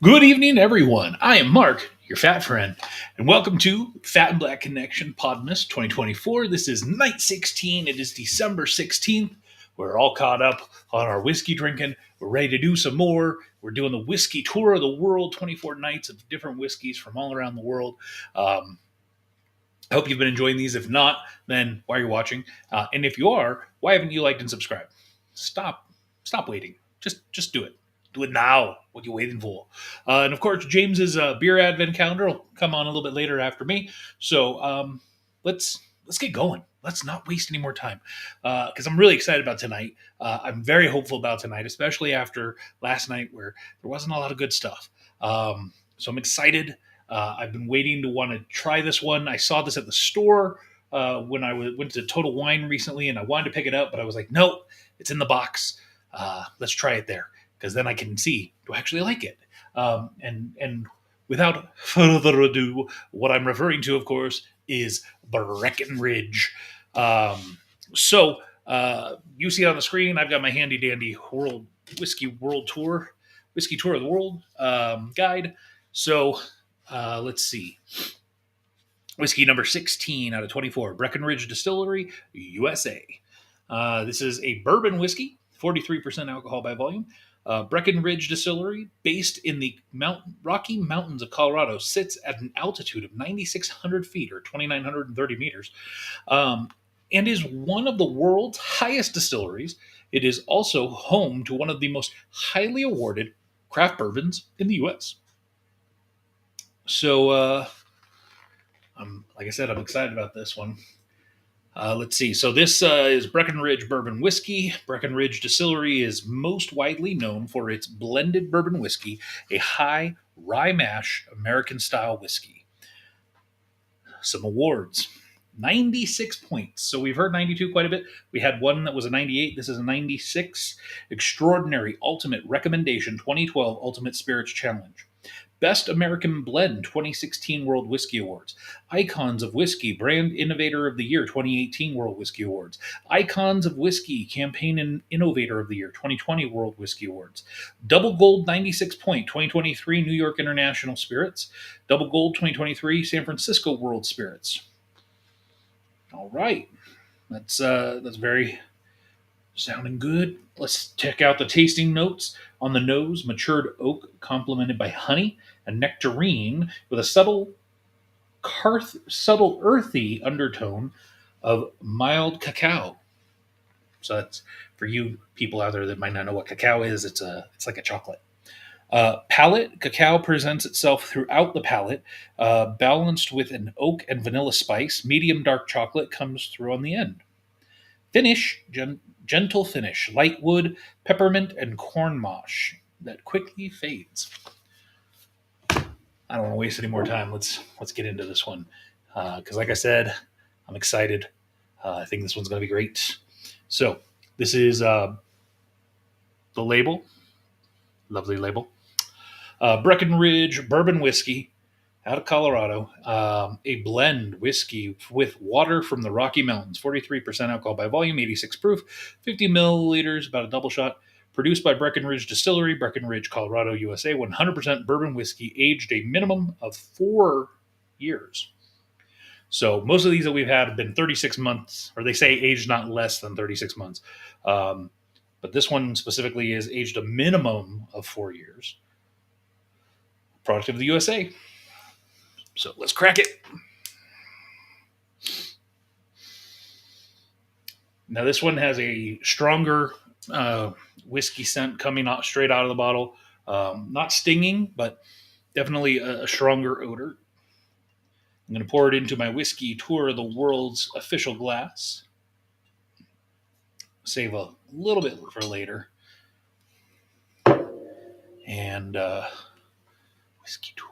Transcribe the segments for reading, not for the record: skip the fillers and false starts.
Good evening, everyone. I am Mark, your fat friend, and welcome to Fat and Black Connection Podmas 2024. This is night 16. It is December 16th. We're all caught up on our whiskey drinking. We're ready to do some more. We're doing the whiskey tour of the world, 24 nights of different whiskeys from all around the world. I hope you've been enjoying these. If not, then why are you watching? And if you are, why haven't you liked and subscribed? Stop waiting. Just do it. Do it now. What are you waiting for? And of course, James's beer advent calendar will come on a little bit later after me. So let's get going. Let's not waste any more time because I'm really excited about tonight. I'm very hopeful about tonight, especially after last night where there wasn't a lot of good stuff. So I'm excited. I've been waiting to want to try this one. I saw this at the store when I went to Total Wine recently, and I wanted to pick it up, but I was like, nope, it's in the box. Let's try it there because then I can see, do I actually like it? And without further ado, what I'm referring to, of course, is Breckenridge. So you see it on the screen. I've got my handy dandy whiskey tour of the world guide. So let's see. Whiskey number 16 out of 24, Breckenridge Distillery, USA. This is a bourbon whiskey, 43% alcohol by volume. Breckenridge Distillery, based in the Rocky Mountains of Colorado, sits at an altitude of 9,600 feet or 2,930 meters, and is one of the world's highest distilleries. It is also home to one of the most highly awarded craft bourbons in the U.S. So, like I said, I'm excited about this one. Let's see. So this is Breckenridge Bourbon Whiskey. Breckenridge Distillery is most widely known for its blended bourbon whiskey, a high rye mash American-style whiskey. Some awards. 96 points. So we've heard 92 quite a bit. We had one that was a 98. This is a 96. Extraordinary Ultimate Recommendation 2012 Ultimate Spirits Challenge. Best American Blend 2016 World Whiskey Awards. Icons of Whiskey Brand Innovator of the Year 2018 World Whiskey Awards. Icons of Whiskey Campaign and Innovator of the Year 2020 World Whiskey Awards. Double Gold 96 Point 2023 New York International Spirits. Double Gold 2023 San Francisco World Spirits. All right. That's very sounding good. Let's check out the tasting notes. On the nose, matured oak complemented by honey and nectarine with a subtle earthy undertone of mild cacao. So that's for you people out there that might not know what cacao is. It's like a chocolate. Palate, cacao presents itself throughout the palate, balanced with an oak and vanilla spice. Medium dark chocolate comes through on the end. Finish, gentle finish, light wood, peppermint, and corn mosh that quickly fades. I don't want to waste any more time. Let's get into this one because, like I said, I'm excited. I think this one's going to be great. So this is the label, lovely label. Breckenridge Bourbon Whiskey out of Colorado, a blend whiskey with water from the Rocky Mountains, 43% alcohol by volume, 86 proof, 50 milliliters, about a double shot. Produced by Breckenridge Distillery, Breckenridge, Colorado, USA. 100% bourbon whiskey, aged a minimum of 4 years. So most of these that we've had have been 36 months, or they say aged not less than 36 months. But this one specifically is aged a minimum of 4 years. Product of the USA. So let's crack it. Now this one has a stronger whiskey scent coming out straight out of the bottle. Not stinging, but definitely a stronger odor. I'm going to pour it into my whiskey tour of the world's official glass. Save a little bit for later. And whiskey tour.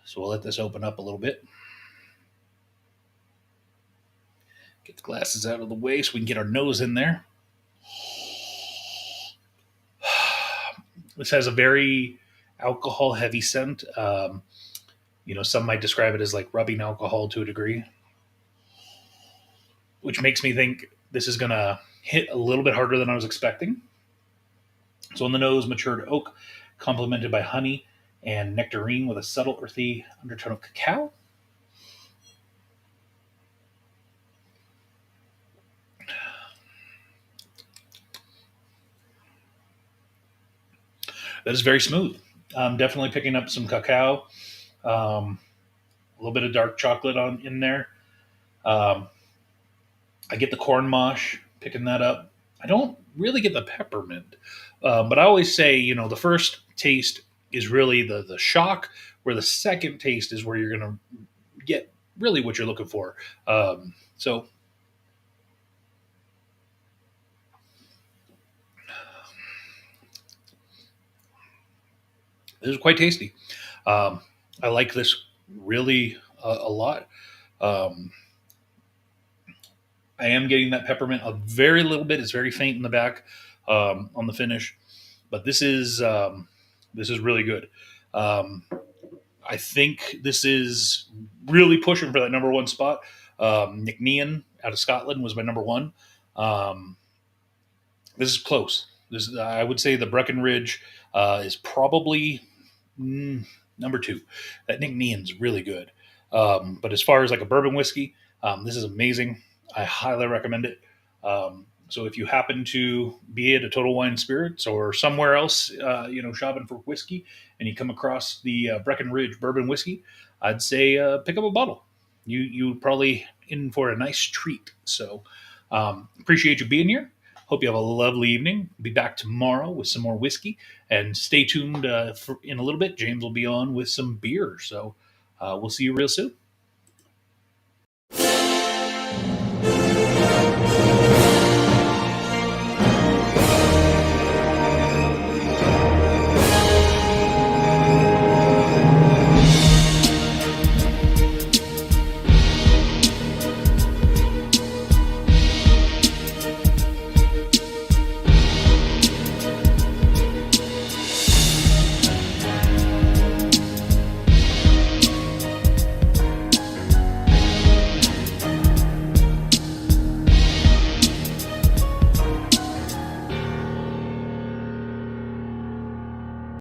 So we'll let this open up a little bit. Get the glasses out of the way so we can get our nose in there. This has a very alcohol-heavy scent. Some might describe it as like rubbing alcohol to a degree, which makes me think this is going to hit a little bit harder than I was expecting. So on the nose, matured oak, complemented by honey and nectarine with a subtle earthy undertone of cacao. That is very smooth. I'm definitely picking up some cacao, a little bit of dark chocolate on in there. Um, I get the corn mosh, picking that up. I don't really get the peppermint, but I always say, the first taste is really the shock, where the second taste is where you're going to get really what you're looking for. So this is quite tasty. Um, I like this really a lot. Um, I am getting that peppermint a very little bit. It's very faint in the back on the finish, but this is really good. Um, I think this is really pushing for that number one spot. Nick Nean out of Scotland was my number one. Um, this is close. I would say the Breckenridge is probably mm, number two. That Nick Nean's really good. But as far as like a bourbon whiskey, this is amazing. I highly recommend it. So if you happen to be at a Total Wine Spirits or somewhere else, shopping for whiskey, and you come across the Breckenridge bourbon whiskey, I'd say pick up a bottle. You probably in for a nice treat. So appreciate you being here. Hope you have a lovely evening. Be back tomorrow with some more whiskey, and stay tuned in a little bit. James will be on with some beer. So we'll see you real soon.